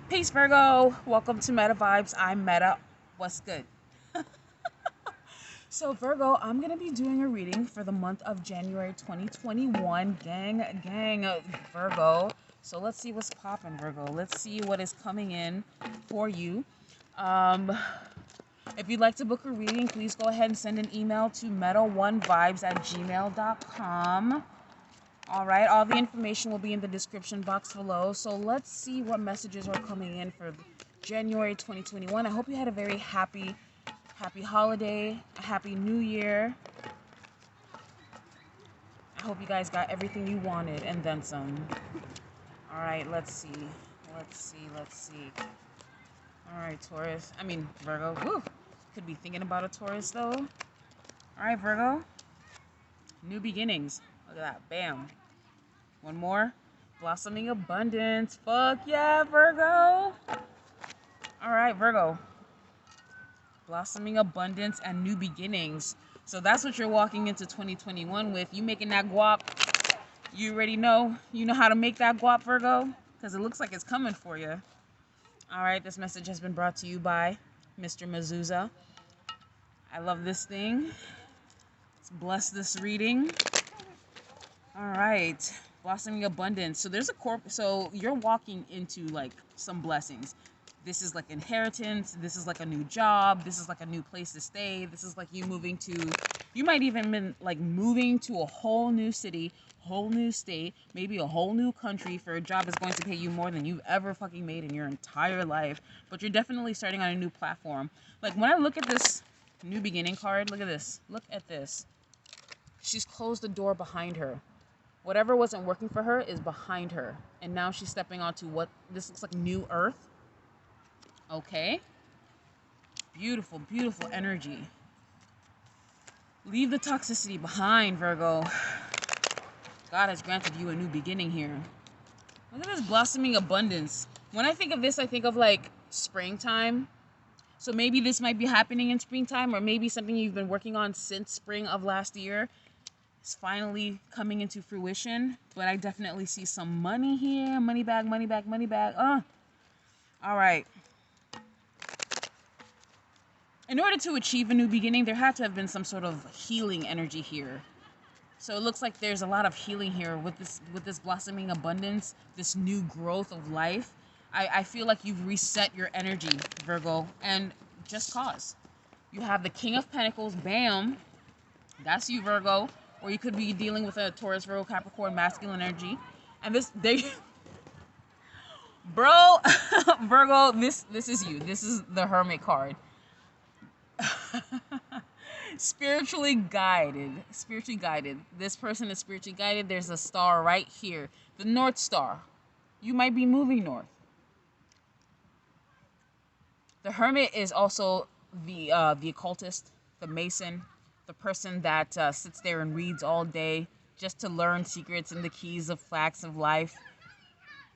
Peace, Virgo. Welcome to Meta Vibes. I'm Meta. What's good? So, Virgo, I'm going to be doing a reading for the month of January 2021. Gang, Virgo. So, let's see what's popping, Virgo. Let's see what is coming in for you. If you'd like to book a reading, please go ahead and send an email to meta1vibes@gmail.com. All right, all the information will be in the description box below. So let's see what messages are coming in for January 2021. I hope you had a very happy holiday, a happy new year. I hope you guys got everything you wanted and then some. All right, let's see. All right, Virgo. Woo! Could be thinking about a Taurus though. All right, Virgo. New beginnings. Look at that. Bam. One more. Blossoming abundance. Fuck yeah, Virgo. All right, Virgo. Blossoming abundance and new beginnings. So that's what you're walking into 2021 with. You making that guap. You already know. You know how to make that guap, Virgo? Because it looks like it's coming for you. All right, this message has been brought to you by Mr. Mezuzah. I love this thing. Let's bless this reading. All right, blossoming abundance. So there's so you're walking into like some blessings. This is like inheritance. This is like a new job. This is like a new place to stay. This is like you might even been like moving to a whole new city, whole new state, maybe a whole new country for a job that's going to pay you more than you've ever fucking made in your entire life. But you're definitely starting on a new platform. Like when I look at this new beginning card, look at this. Look at this. She's closed the door behind her. Whatever wasn't working for her is behind her. And now she's stepping onto what this looks like new earth. Okay. Beautiful, beautiful energy. Leave the toxicity behind, Virgo. God has granted you a new beginning here. Look at this blossoming abundance. When I think of this, I think of like springtime. So maybe this might be happening in springtime, or maybe something you've been working on since spring of last year. It's finally coming into fruition, but I definitely see some money here. Money bag. All right. In order to achieve a new beginning, there had to have been some sort of healing energy here. So it looks like there's a lot of healing here with this blossoming abundance, this new growth of life. I feel like you've reset your energy, Virgo, and just cause. You have the King of Pentacles, bam. That's you, Virgo. Or you could be dealing with a Taurus, Virgo, Capricorn, masculine energy. And bro, Virgo, this is you. This is the Hermit card. Spiritually guided. This person is spiritually guided. There's a star right here. The North Star. You might be moving north. The Hermit is also the occultist, the Mason, the person that sits there and reads all day just to learn secrets and the keys of facts of life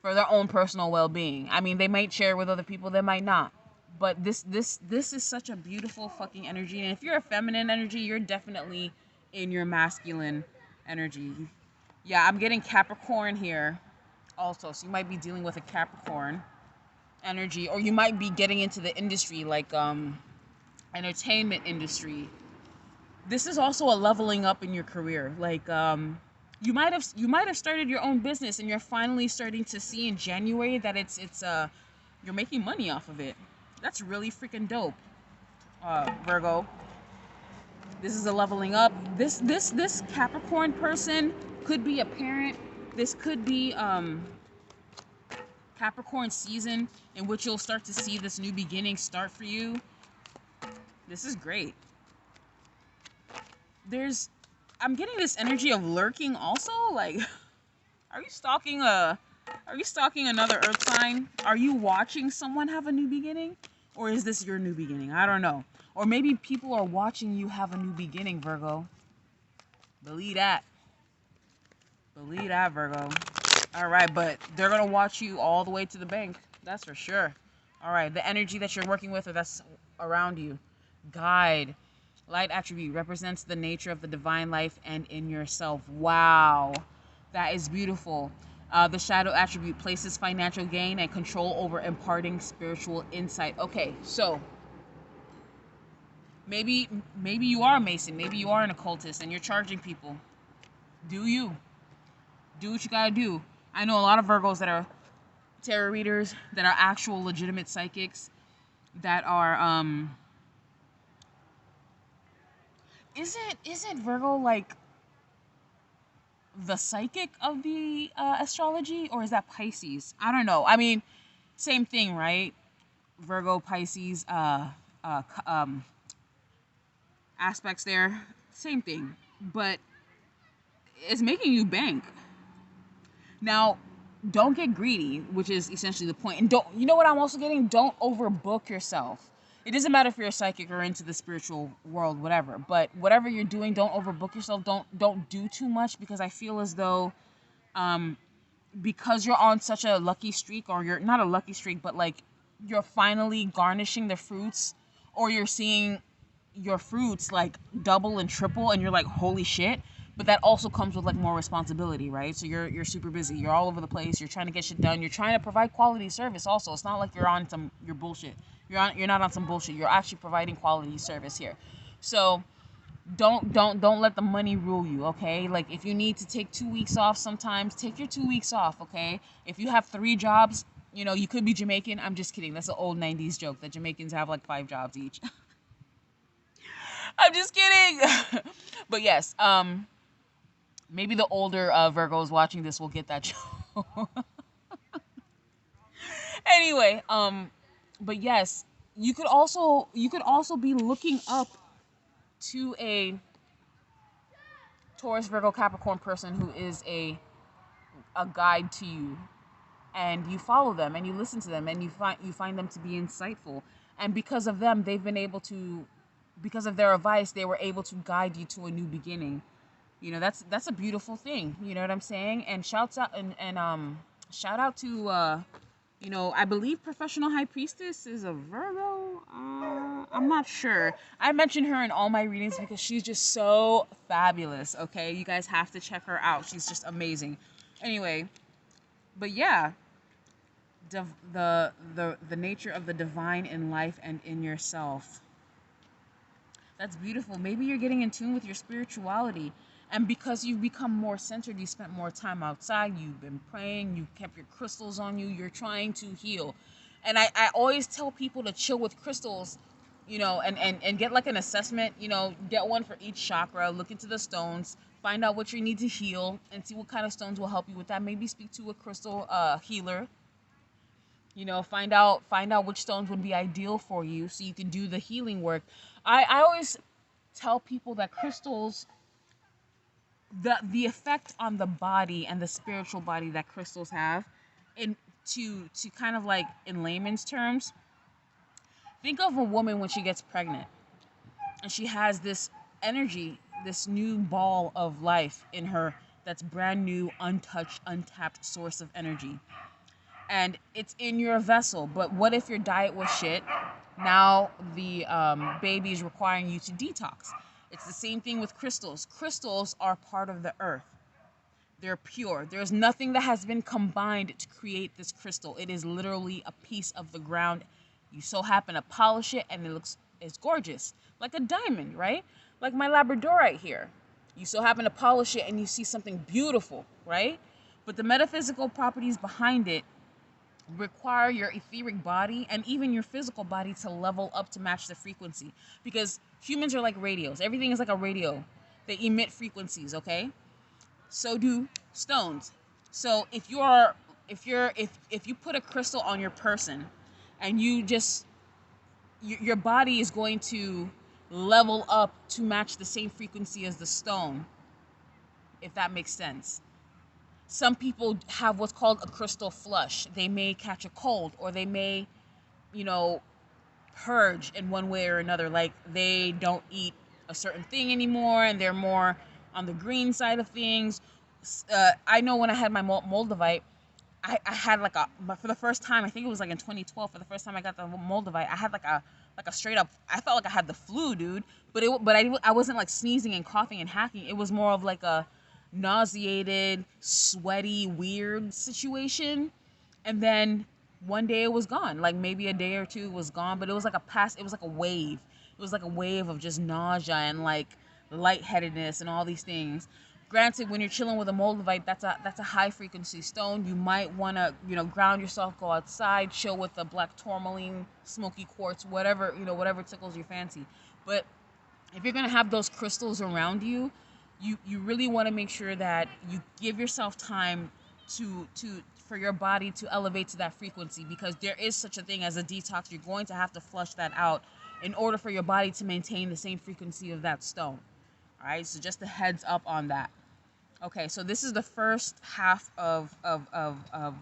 for their own personal well-being. I mean, they might share with other people, they might not. But this is such a beautiful fucking energy. And if you're a feminine energy, you're definitely in your masculine energy. Yeah, I'm getting Capricorn here also. So you might be dealing with a Capricorn energy, or you might be getting into the industry like entertainment industry. This is also a leveling up in your career. Like you might have started your own business, and you're finally starting to see in January that it's you're making money off of it. That's really freaking dope, Virgo. This is a leveling up. This Capricorn person could be a parent. This could be Capricorn season in which you'll start to see this new beginning start for you. This is great. I'm getting this energy of lurking also. Like, are you stalking another earth sign? Are you watching someone have a new beginning? Or is this your new beginning? I don't know. Or maybe people are watching you have a new beginning, Virgo. Believe that, Virgo. All right, but they're going to watch you all the way to the bank. That's for sure. All right, the energy that you're working with or that's around you. Guide. Light attribute represents the nature of the divine life and in yourself. Wow. That is beautiful. The shadow attribute places financial gain and control over imparting spiritual insight. Okay, so maybe you are a Mason, maybe you are an occultist, and you're charging people. Do you? Do what you gotta do. I know a lot of Virgos that are tarot readers, that are actual legitimate psychics, that are isn't Virgo like the psychic of the astrology, or is that Pisces? I don't know. I mean, same thing, right? Virgo, Pisces, aspects there, same thing, but it's making you bank. Now, don't get greedy, which is essentially the point. And don't, you know what I'm also getting? Don't overbook yourself. It doesn't matter if you're a psychic or into the spiritual world, whatever. But whatever you're doing, don't overbook yourself. Don't do too much, because I feel as though, because you're on such a lucky streak, or you're not a lucky streak, but like you're finally garnishing the fruits, or you're seeing your fruits like double and triple, and you're like, holy shit. But that also comes with like more responsibility, right? So you're super busy. You're all over the place. You're trying to get shit done. You're trying to provide quality service also. It's not like you're on your bullshit. You're not on some bullshit. You're actually providing quality service here. So don't let the money rule you, okay? Like, if you need to take 2 weeks off sometimes, take your 2 weeks off, okay? If you have 3 jobs, you know, you could be Jamaican. I'm just kidding. That's an old 90s joke that Jamaicans have like 5 jobs each. I'm just kidding. But yes, maybe the older Virgos watching this will get that joke. Anyway, but yes, you could also be looking up to a Taurus, Virgo, Capricorn person who is a guide to you, and you follow them and you listen to them, and you find them to be insightful, and because of them, because of their advice, they were able to guide you to a new beginning. You know, that's a beautiful thing. You know what I'm saying? And shout out to you know, I believe Professional High Priestess is a Virgo. I'm not sure. I mention her in all my readings because she's just so fabulous. Okay, you guys have to check her out. She's just amazing. Anyway, but yeah, the nature of the divine in life and in yourself. That's beautiful. Maybe you're getting in tune with your spirituality. And because you've become more centered, you spent more time outside, you've been praying, you kept your crystals on you, you're trying to heal. And I always tell people to chill with crystals, you know, and get like an assessment, you know, get one for each chakra, look into the stones, find out what you need to heal, and see what kind of stones will help you with that. Maybe speak to a crystal healer. You know, find out which stones would be ideal for you so you can do the healing work. I always tell people that crystals, the effect on the body and the spiritual body that crystals have, to kind of like, in layman's terms, think of a woman when she gets pregnant and she has this energy, this new ball of life in her, that's brand new, untouched, untapped source of energy, and it's in your vessel. But what if your diet was shit? Now the baby is requiring you to detox. It's the same thing with crystals. Crystals are part of the earth. They're pure. There's nothing that has been combined to create this crystal. It is literally a piece of the ground. You so happen to polish it and it's gorgeous. Like a diamond, right? Like my Labradorite here. You so happen to polish it and you see something beautiful, right? But the metaphysical properties behind it require your etheric body and even your physical body to level up to match the frequency, because humans are like radios. Everything is like a radio. They emit frequencies, okay? So do stones. So if you put a crystal on your person and your body is going to level up to match the same frequency as the stone, if that makes sense. Some people have what's called a crystal flush. They may catch a cold, or they may, you know, purge in one way or another. Like, they don't eat a certain thing anymore, and they're more on the green side of things. I know when I had my Moldavite, I had for the first time, I think it was like in 2012, for the first time I got the Moldavite, I had like a straight up, I felt like I had the flu, dude. But I wasn't like sneezing and coughing and hacking. It was more of like a nauseated, sweaty, weird situation. And then one day it was gone. Like maybe a day or two was gone, but it was like it was like a wave. It was like a wave of just nausea and like lightheadedness and all these things. Granted, when you're chilling with a Moldavite, that's a high frequency stone. You might want to, ground yourself, go outside, chill with the black tourmaline, smoky quartz, whatever, whatever tickles your fancy. But if you're going to have those crystals around you, you really want to make sure that you give yourself time for your body to elevate to that frequency, because there is such a thing as a detox. You're going to have to flush that out in order for your body to maintain the same frequency of that stone. All right, so just a heads up on that. Okay, so this is the first half of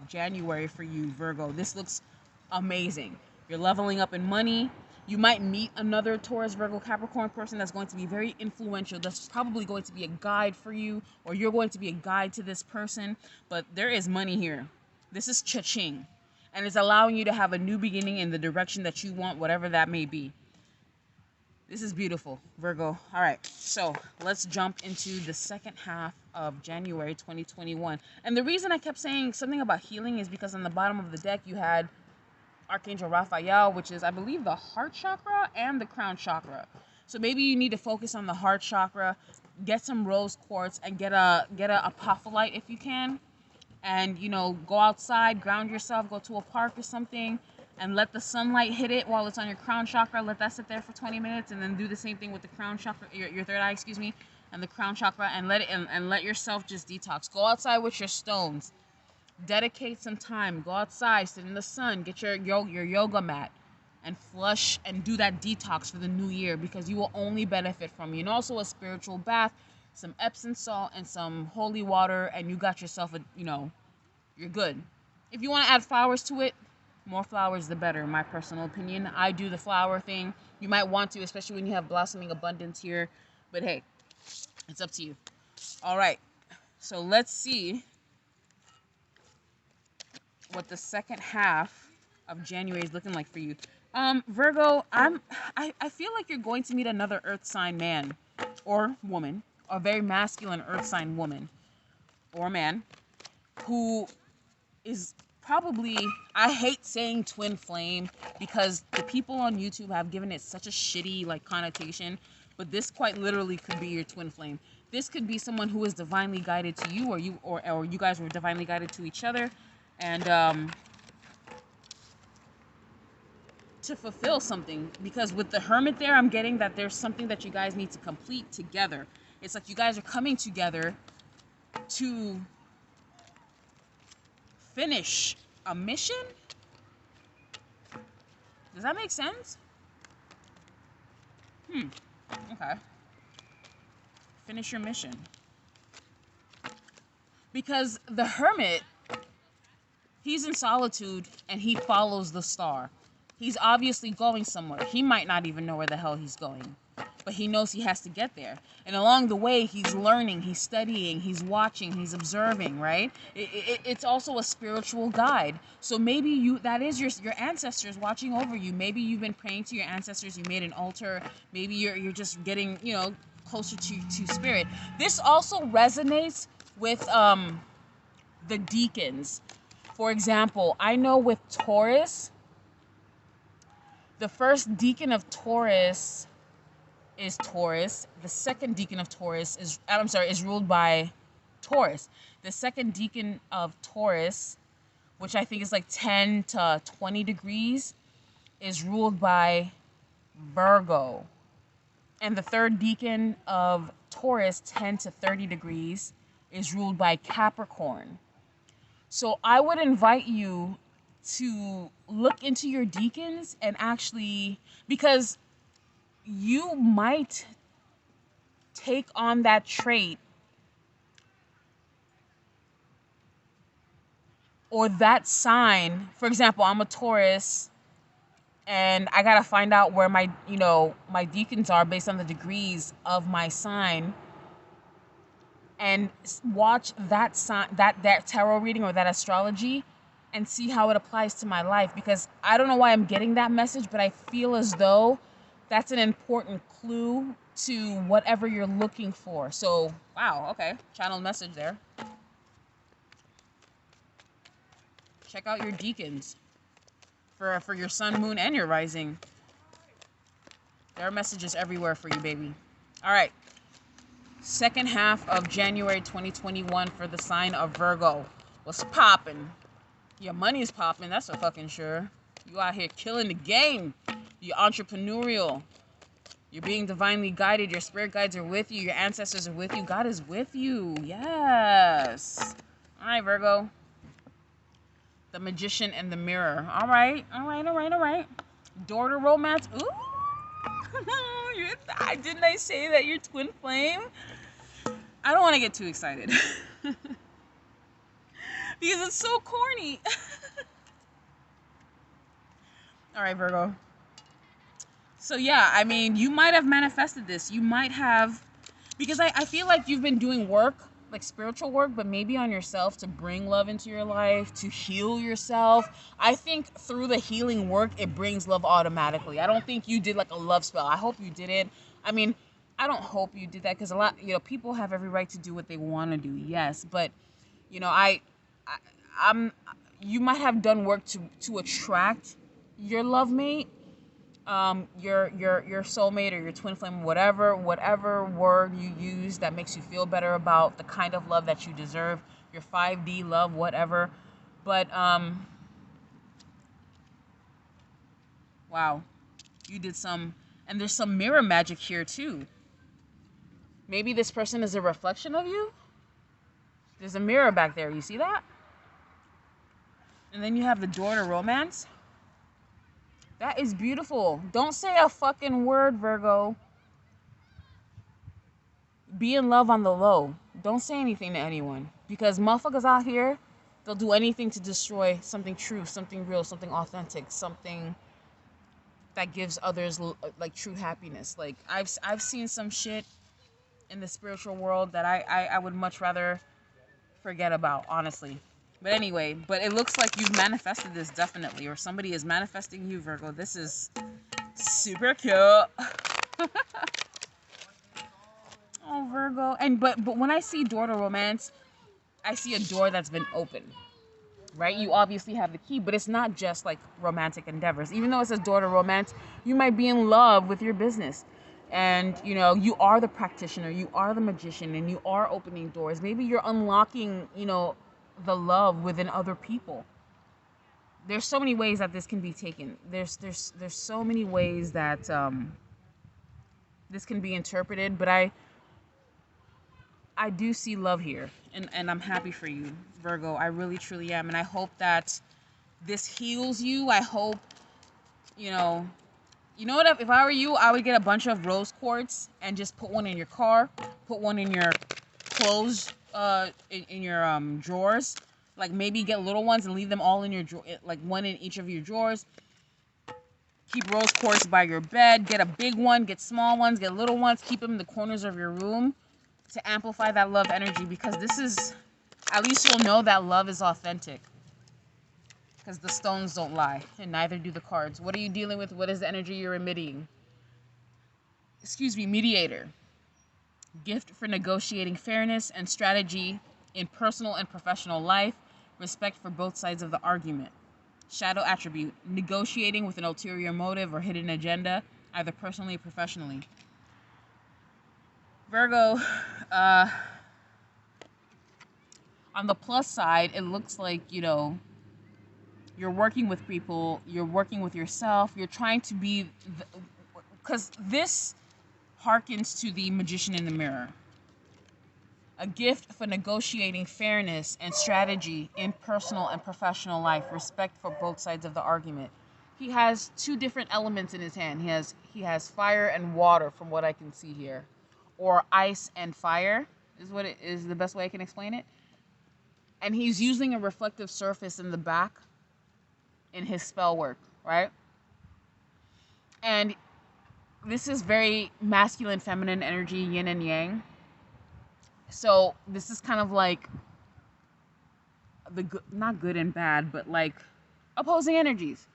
January for you, Virgo. This looks amazing. You're leveling up in money. You might meet another Taurus, Virgo, Capricorn person that's going to be very influential. That's probably going to be a guide for you, or you're going to be a guide to this person. But there is money here. This is cha-ching. And it's allowing you to have a new beginning in the direction that you want, whatever that may be. This is beautiful, Virgo. All right, so let's jump into the second half of January 2021. And the reason I kept saying something about healing is because on the bottom of the deck, you had Archangel Raphael, which is, I believe, the heart chakra and the crown chakra. So maybe you need to focus on the heart chakra, get some rose quartz, and get a apophyllite if you can. And, go outside, ground yourself, go to a park or something, and let the sunlight hit it while it's on your crown chakra. Let that sit there for 20 minutes, and then do the same thing with the crown chakra, your third eye, and the crown chakra, and let yourself just detox. Go outside with your stones. Dedicate some time. Go outside, sit in the sun, get your yoga mat, and flush and do that detox for the new year, because you will only benefit from it. And also a spiritual bath, some Epsom salt, and some holy water, and you got yourself you're good. If you want to add flowers to it, more flowers the better, in my personal opinion. I do the flower thing. You might want to, especially when you have blossoming abundance here. But hey, it's up to you. All right. So let's see what the second half of January is looking like for you. Virgo, I feel like you're going to meet another earth sign man or woman, a very masculine earth sign woman or man, who is probably, I hate saying twin flame, because the people on YouTube have given it such a shitty connotation, but this quite literally could be your twin flame. This could be someone who is divinely guided to you, or you guys were divinely guided to each other, and to fulfill something. Because with the Hermit there, I'm getting that there's something that you guys need to complete together. It's like you guys are coming together to finish a mission. Does that make sense? Okay. Finish your mission. Because the Hermit, he's in solitude and he follows the star. He's obviously going somewhere. He might not even know where the hell he's going, but he knows he has to get there. And along the way, he's learning, he's studying, he's watching, he's observing, right? It's also a spiritual guide. So maybe that is your ancestors watching over you. Maybe you've been praying to your ancestors. You made an altar. Maybe you're just getting, closer to spirit. This also resonates with the deacons. For example, I know with Taurus, the first deacon of Taurus is Taurus. The second deacon of Taurus is ruled by Taurus. The second deacon of Taurus, which I think is 10 to 20 degrees, is ruled by Virgo. And the third deacon of Taurus, 10 to 30 degrees, is ruled by Capricorn. So I would invite you to look into your deacons and actually, because you might take on that trait or that sign. For example, I'm a Taurus and I got to find out where my deacons are based on the degrees of my sign, and watch that sign, that tarot reading or that astrology, and see how it applies to my life. Because I don't know why I'm getting that message, but I feel as though that's an important clue to whatever you're looking for. So, wow, okay. Channel message there. Check out your deacons for your sun, moon, and your rising. There are messages everywhere for you, baby. All right. Second half of January 2021 for the sign of Virgo. What's popping? Your money's popping, that's for fucking sure. You out here killing the game. You're entrepreneurial. You're being divinely guided. Your spirit guides are with you. Your ancestors are with you. God is with you. Yes. All right, Virgo. The Magician and the Mirror. All right. All right, all right, all right. Door to romance. Ooh. Didn't I say that you're twin flame? I don't want to get too excited. Because it's so corny. All right, Virgo. So yeah, I mean, you might have manifested this. You might have, because I feel like you've been doing work, like spiritual work, but maybe on yourself to bring love into your life, to heal yourself. I think through the healing work, it brings love automatically. I don't think you did like a love spell. I hope you didn't. I mean, I don't hope you did that because a lot, people have every right to do what they want to do. Yes, but I'm you might have done work to attract your love mate, your soulmate or your twin flame, whatever word you use that makes you feel better about the kind of love that you deserve, your 5D love, whatever. But wow, you did some, and there's some mirror magic here too. Maybe this person is a reflection of you. There's a mirror back there. You see that? And then you have the door to romance. That is beautiful. Don't say a fucking word, Virgo. Be in love on the low. Don't say anything to anyone. Because motherfuckers out here, they'll do anything to destroy something true, something real, something authentic, something that gives others like true happiness. Like I've seen some shit in the spiritual world that I would much rather forget about, honestly. But anyway, but it looks like you've manifested this definitely, or somebody is manifesting you, Virgo. This is super cute. Oh, Virgo. And but when I see door to romance, I see a door that's been opened, right? You obviously have the key, but it's not just like romantic endeavors. Even though it says door to romance, you might be in love with your business. And, you are the practitioner, you are the magician, and you are opening doors. Maybe you're unlocking, the love within other people. There's so many ways that this can be taken. There's so many ways that this can be interpreted, but I do see love here, and I'm happy for you, Virgo. I really truly am, and I hope that this heals you. I hope, you know what, if I were you, I would get a bunch of rose quartz and just put one in your car, put one in your clothes, in your drawers. Like maybe get little ones and leave them all in your drawer, like one in each of your drawers. Keep rose quartz by your bed. Get a big one, get small ones, get little ones. Keep them in the corners of your room to amplify that love energy, because this is, at least you'll know that love is authentic. Because the stones don't lie, and neither do the cards. What are you dealing with? What is the energy you're emitting? Excuse me, mediator. Gift for negotiating fairness and strategy in personal and professional life. Respect for both sides of the argument. Shadow attribute. Negotiating with an ulterior motive or hidden agenda, either personally or professionally. Virgo, on the plus side, it looks like, you're working with people, you're working with yourself, you're trying to be, because this harkens to the Magician in the Mirror. A gift for negotiating fairness and strategy in personal and professional life, respect for both sides of the argument. He has two different elements in his hand. He has fire and water, from what I can see here. Or ice and fire is what it is, the best way I can explain it. And he's using a reflective surface in the back in his spell work, right? And this is very masculine, feminine energy, yin and yang. So this is kind of like the not good and bad, but like opposing energies.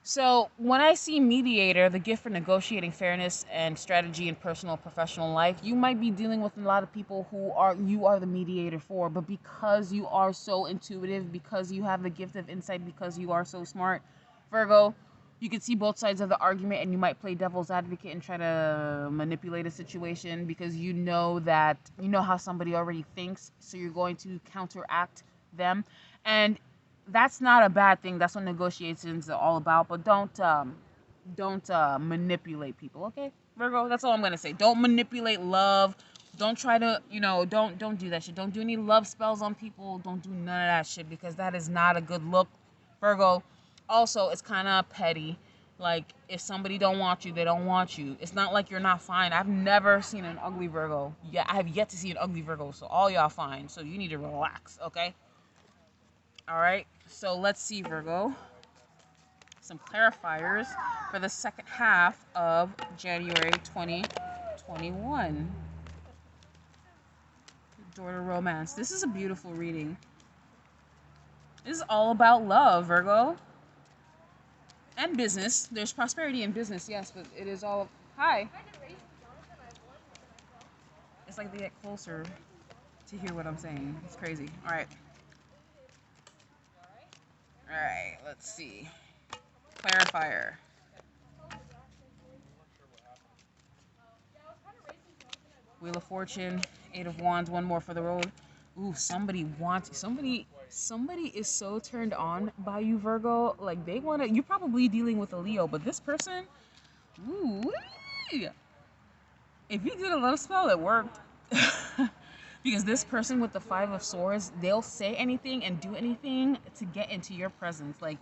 So when I see mediator, the gift for negotiating fairness and strategy in personal and professional life, you might be dealing with a lot of people who you are the mediator for, but because you are so intuitive, because you have the gift of insight, because you are so smart, Virgo, you can see both sides of the argument, and you might play devil's advocate and try to manipulate a situation because you know how somebody already thinks, so you're going to counteract them. And that's not a bad thing. That's what negotiations are all about. But don't manipulate people, okay, Virgo? That's all I'm gonna say. Don't manipulate love. Don't try to, don't do that shit. Don't do any love spells on people. Don't do none of that shit because that is not a good look, Virgo. Also, it's kind of petty. Like, if somebody don't want you, they don't want you. It's not like you're not fine. I've never seen an ugly Virgo. Yeah, I have yet to see an ugly Virgo. So all y'all fine. So you need to relax, okay? All right, so let's see, Virgo. Some clarifiers for the second half of January 2021. Daughter romance. This is a beautiful reading. This is all about love, Virgo. And business. There's prosperity in business, yes, but it is all... Hi. It's like they get closer to hear what I'm saying. It's crazy. All right. All right, let's see. Clarifier. Wheel of Fortune, Eight of Wands, one more for the road. Ooh, somebody is so turned on by you, Virgo. Like, you're probably dealing with a Leo, but this person, ooh, if you did a love spell, it worked. Because this person with the Five of Swords, they'll say anything and do anything to get into your presence. Like,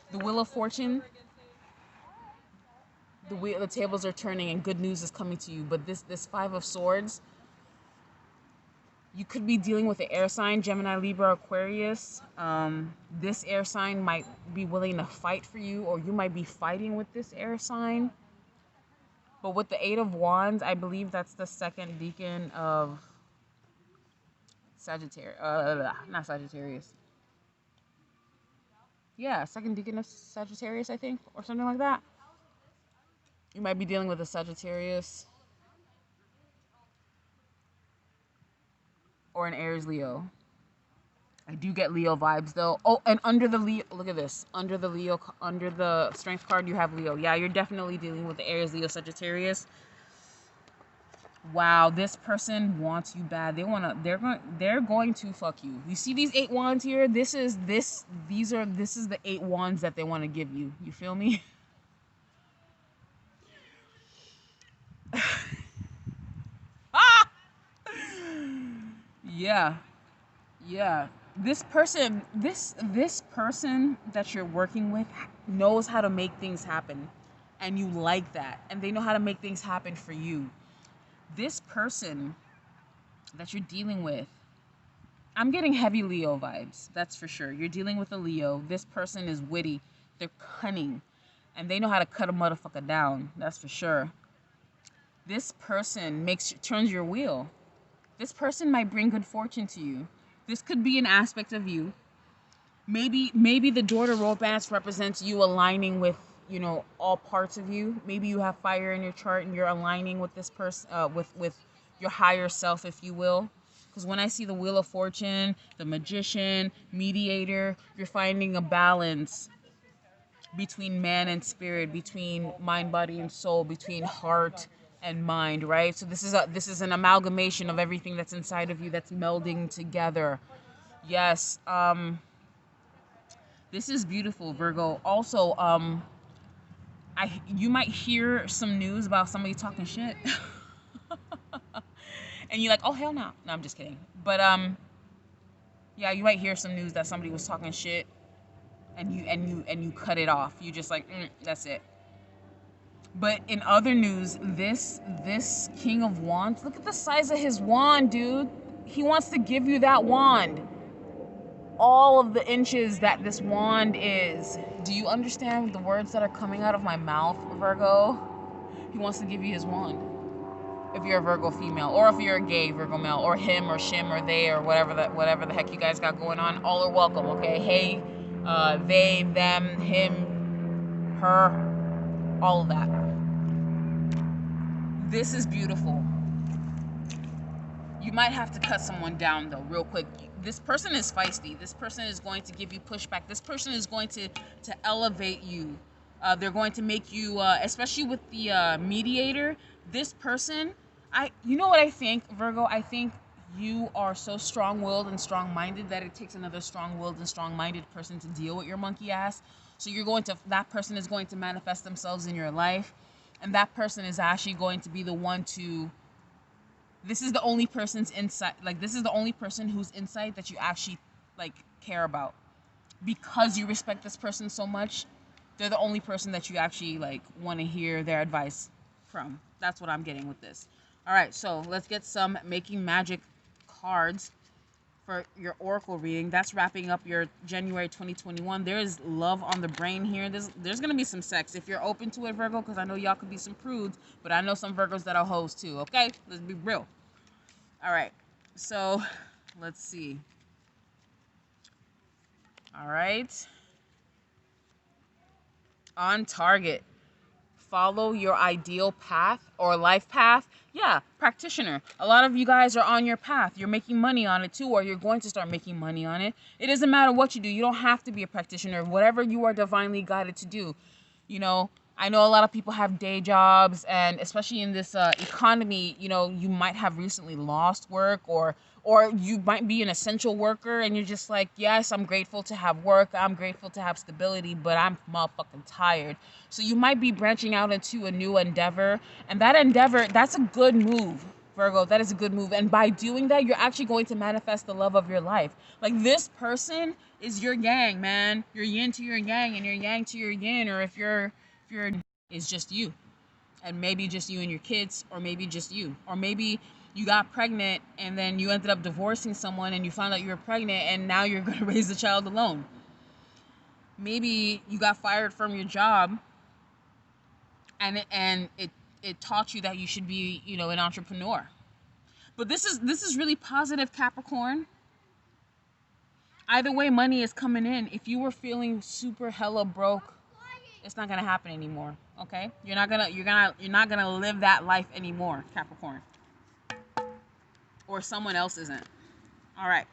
the Wheel of Fortune, the tables are turning and good news is coming to you. But this Five of Swords, you could be dealing with an air sign, Gemini, Libra, Aquarius. This air sign might be willing to fight for you, or you might be fighting with this air sign. But with the Eight of Wands, I believe that's the second decan of Sagittarius. Not Sagittarius. Yeah, second decan of Sagittarius, I think, or something like that. You might be dealing with a Sagittarius or an Aries Leo. I do get Leo vibes though. Oh, and under the Leo, look at this. Under the Strength card, you have Leo. Yeah, you're definitely dealing with the Aries, Leo, Sagittarius. Wow, this person wants you bad. They're going to fuck you. You see these 8 wands here? This is the 8 wands that they want to give you. You feel me? Ah! Yeah. This person that you're working with knows how to make things happen, and you like that, and they know how to make things happen for you. This person that you're dealing with, I'm getting heavy Leo vibes, that's for sure. You're dealing with a Leo. This person is witty, they're cunning, and they know how to cut a motherfucker down, that's for sure. This person turns your wheel. This person might bring good fortune to you. This could be an aspect of you. Maybe the daughter romance represents you aligning with, all parts of you. Maybe you have fire in your chart and you're aligning with this person, with your higher self, if you will. Because when I see the Wheel of Fortune, the Magician, Mediator, you're finding a balance between man and spirit, between mind, body, and soul, between heart and mind, right? So this is an amalgamation of everything that's inside of you that's melding together. Yes, this is beautiful, Virgo. Also, you might hear some news about somebody talking shit. And you're like, oh hell no. No, I'm just kidding. But yeah, you might hear some news that somebody was talking shit and you cut it off. You just like, that's it. But in other news, this King of Wands, look at the size of his wand, dude. He wants to give you that wand. All of the inches that this wand is. Do you understand the words that are coming out of my mouth, Virgo? He wants to give you his wand. If you're a Virgo female, or if you're a gay Virgo male, or him, or shim, or they, or whatever the heck you guys got going on, all are welcome, okay? Hey, they, them, him, her, all of that. This is beautiful. You might have to cut someone down though, real quick. This person is feisty. This person is going to give you pushback. This person is going to elevate you. They're going to make you, especially with the mediator. This person, you know what I think, Virgo? I think you are so strong-willed and strong-minded that it takes another strong-willed and strong-minded person to deal with your monkey ass. So that person is going to manifest themselves in your life, and that person is actually going to be the one to. This is the only person's insight. Like, this is the only person whose insight that you actually like care about, because you respect this person so much. They're the only person that you actually like want to hear their advice from. That's what I'm getting with this. All right, so let's get some Making Magic cards for your oracle reading. That's wrapping up your January 2021. There is love on the brain here. There's gonna be some sex if you're open to it, Virgo, because I know y'all could be some prudes, but I know some Virgos that are hoes too. Okay, let's be real. All right, so let's see. All right, on target. Follow your ideal path or life path. Yeah, practitioner. A lot of you guys are on your path. You're making money on it too, or you're going to start making money on it. It doesn't matter what you do. You don't have to be a practitioner. Whatever you are divinely guided to do. You know, I know a lot of people have day jobs, and especially in this economy, you know, you might have recently lost work, or you might be an essential worker, and you're just like, yes, I'm grateful to have work, I'm grateful to have stability, but I'm motherfucking tired. So you might be branching out into a new endeavor, and that endeavor, that's a good move, Virgo. That is a good move, and by doing that, you're actually going to manifest the love of your life. Like, this person is your yang, man. Your yin to your yang, and your yang to your yin, or if you're is just you, and maybe just you and your kids, or maybe just you, or maybe you got pregnant and then you ended up divorcing someone and you found out you were pregnant and now you're going to raise the child alone. Maybe you got fired from your job and it taught you that you should be, you know, an entrepreneur. But this is really positive, Capricorn. Either way, money is coming in. If you were feeling super hella broke, it's not gonna happen anymore. Okay, you're not gonna live that life anymore, Capricorn. Or someone else isn't. All right.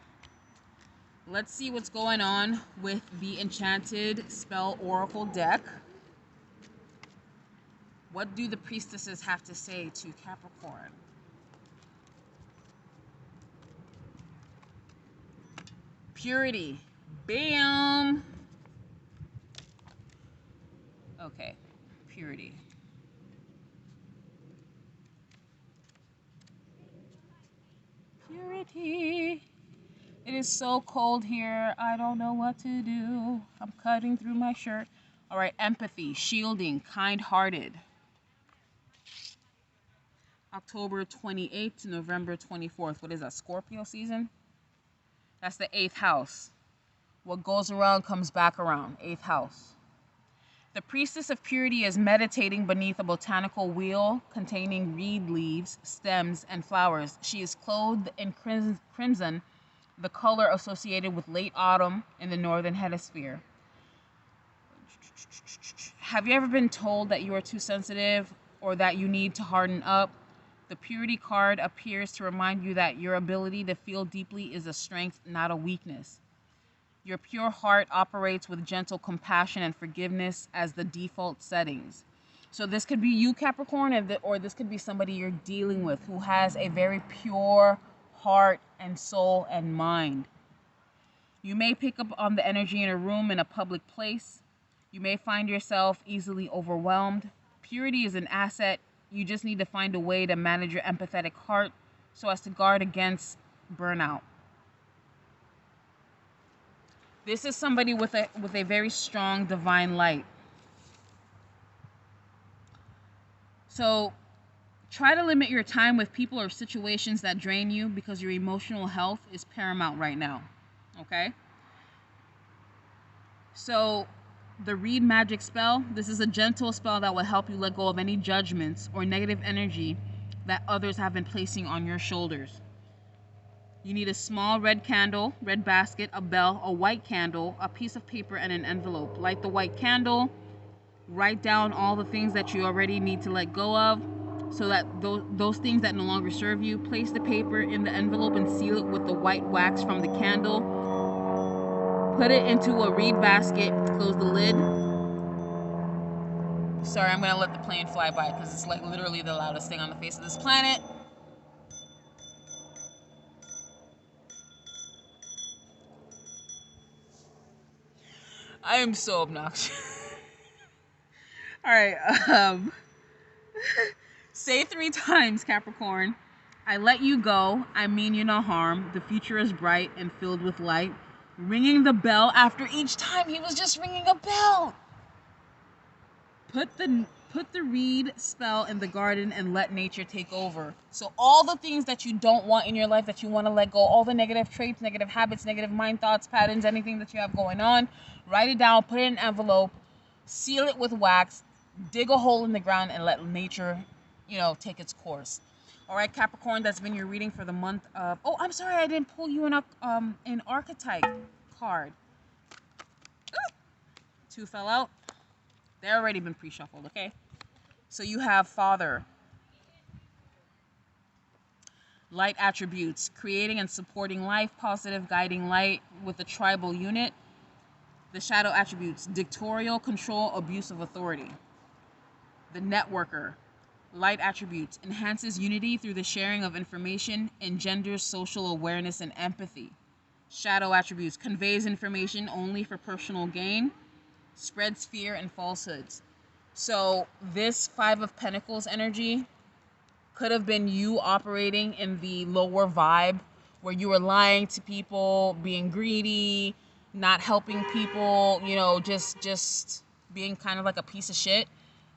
Let's see what's going on with the Enchanted Spell Oracle deck. What do the priestesses have to say to Capricorn? Purity. Bam. Okay, purity. Purity. It is so cold here. I don't know what to do. I'm cutting through my shirt. All right, empathy, shielding, kind-hearted. October 28th to November 24th. What is that, Scorpio season? That's the 8th house. What goes around comes back around. 8th house. The Priestess of Purity is meditating beneath a botanical wheel containing reed leaves, stems, and flowers. She is clothed in crimson, the color associated with late autumn in the northern hemisphere. Have you ever been told that you are too sensitive or that you need to harden up? The Purity card appears to remind you that your ability to feel deeply is a strength, not a weakness. Your pure heart operates with gentle compassion and forgiveness as the default settings. So this could be you, Capricorn, or this could be somebody you're dealing with who has a very pure heart and soul and mind. You may pick up on the energy in a room, in a public place. You may find yourself easily overwhelmed. Purity is an asset. You just need to find a way to manage your empathetic heart so as to guard against burnout. This is somebody with a very strong divine light. So try to limit your time with people or situations that drain you, because your emotional health is paramount right now. Okay? So the Read Magic spell, this is a gentle spell that will help you let go of any judgments or negative energy that others have been placing on your shoulders. You need a small red candle, red basket, a bell, a white candle, a piece of paper, and an envelope. Light the white candle, Write down all the things that you already need to let go of, so that those things that no longer serve you. Place the paper in the envelope and seal it with the white wax from the candle. Put it into a reed basket. Close the lid. Sorry, I'm gonna let the plane fly by because it's like literally the loudest thing on the face of this planet. I am so obnoxious. All right. Say 3 times, Capricorn. I let you go. I mean you no harm. The future is bright and filled with light. Ringing the bell after each time he was just ringing a bell. Put the reed spell in the garden and let nature take over. So all the things that you don't want in your life, that you want to let go, all the negative traits, negative habits, negative mind thoughts, patterns, anything that you have going on, write it down, put it in an envelope, seal it with wax, dig a hole in the ground, and let nature, take its course. All right, Capricorn, that's been your reading for the month of... Oh, I'm sorry, I didn't pull you an archetype card. Ooh, 2 fell out. They've already been pre-shuffled, okay? So you have Father. Light attributes. Creating and supporting life. Positive guiding light with a tribal unit. The shadow attributes. Dictatorial, control, abuse of authority. The networker. Light attributes. Enhances unity through the sharing of information. Engenders social awareness and empathy. Shadow attributes. Conveys information only for personal gain. Spreads fear and falsehoods. So this 5 of Pentacles energy could have been you operating in the lower vibe where you were lying to people, being greedy, not helping people, just being kind of like a piece of shit.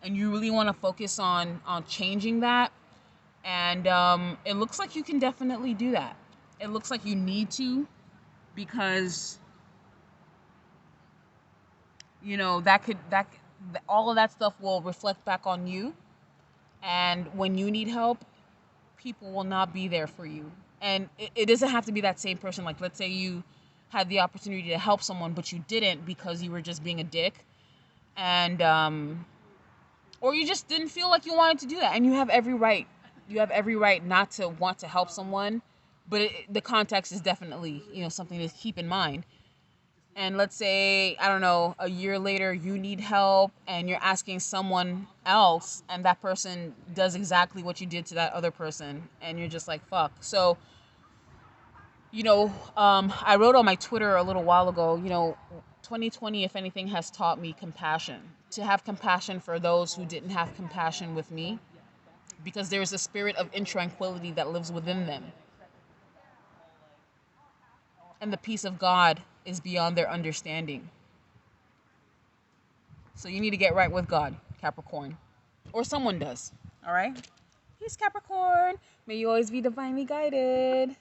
And you really want to focus on changing that. And it looks like you can definitely do that. It looks like you need to, because all of that stuff will reflect back on you. And when you need help, people will not be there for you. And it doesn't have to be that same person. Like, let's say you had the opportunity to help someone, but you didn't because you were just being a dick. And, or you just didn't feel like you wanted to do that. And you have every right. You have every right not to want to help someone. But the context is definitely, something to keep in mind. And let's say, I don't know, a year later you need help and you're asking someone else and that person does exactly what you did to that other person and you're just like, fuck. So, I wrote on my Twitter a little while ago, 2020, if anything, has taught me compassion. To have compassion for those who didn't have compassion with me, because there's a spirit of intranquility that lives within them. And the peace of God is beyond their understanding. So you need to get right with God, Capricorn. Or someone does. All right? Peace, Capricorn. May you always be divinely guided.